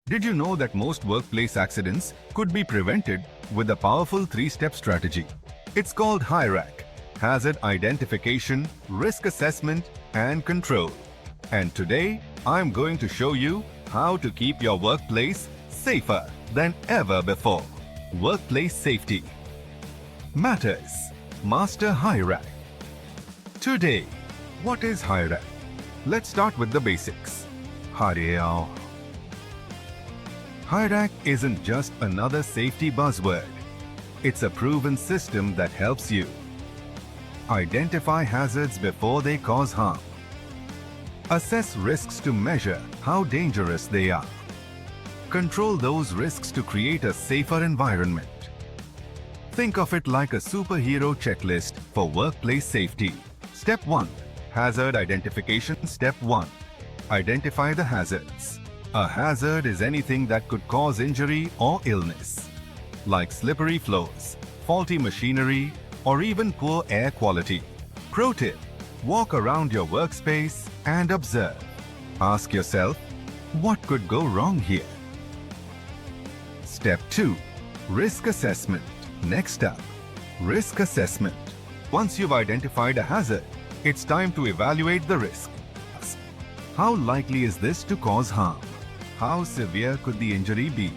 Did you know that most workplace accidents could be prevented with a powerful three-step strategy? It's called HIRAC: Hazard Identification, Risk Assessment, and Control. And today, I'm going to show you how to keep your workplace safer than ever before. Workplace safety matters. Master HIRAC. Today, what is HIRAC? Let's start with the basics. HIRAC isn't just another safety buzzword. It's a proven system that helps you identify hazards before they cause harm, assess risks to measure how dangerous they are, control those risks to create a safer environment. Think of it like a superhero checklist for workplace safety. Step 1. Hazard identification. Step 1. Identify the hazards. A hazard is anything that could cause injury or illness, like slippery floors, faulty machinery, or even poor air quality. Pro tip: walk around your workspace and observe. Ask yourself, what could go wrong here? Step 2. Risk assessment. Next up, risk assessment. Once you've identified a hazard, it's time to evaluate the risk. How likely is this to cause harm? How severe could the injury be?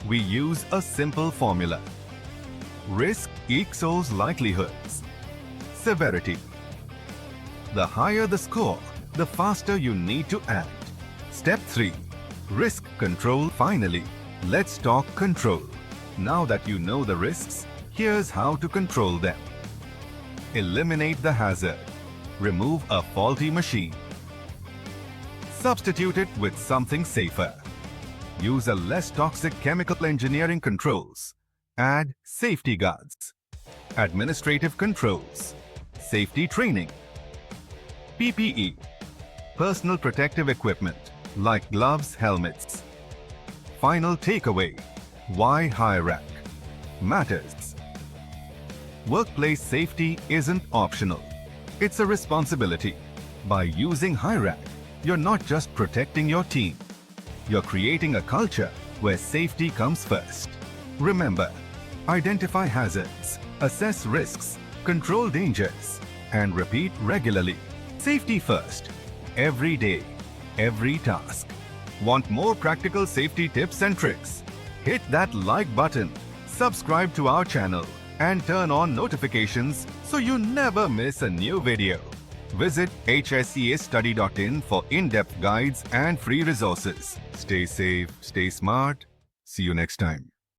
We use a simple formula. Risk equals likelihoods. Severity. The higher the score, the faster you need to act. Step 3. Risk control. Finally, let's talk control. Now that you know the risks, here's how to control them. Eliminate the hazard. Remove a faulty machine. Substitute it with something safer. Use a less toxic chemical engineering controls. Add safety guards. Administrative controls. Safety training. PPE. Personal protective equipment like gloves, helmets. Final takeaway: why HIRAC matters. Workplace safety isn't optional. It's a responsibility. By using HIRAC, you're not just protecting your team. You're creating a culture where safety comes first. Remember, identify hazards, assess risks, control dangers, and repeat regularly. Safety first, every day, every task. Want more practical safety tips and tricks? Hit that like button, subscribe to our channel, and turn on notifications so you never miss a new video. Visit hseastudy.in for in-depth guides and free resources. Stay safe, stay smart. See you next time.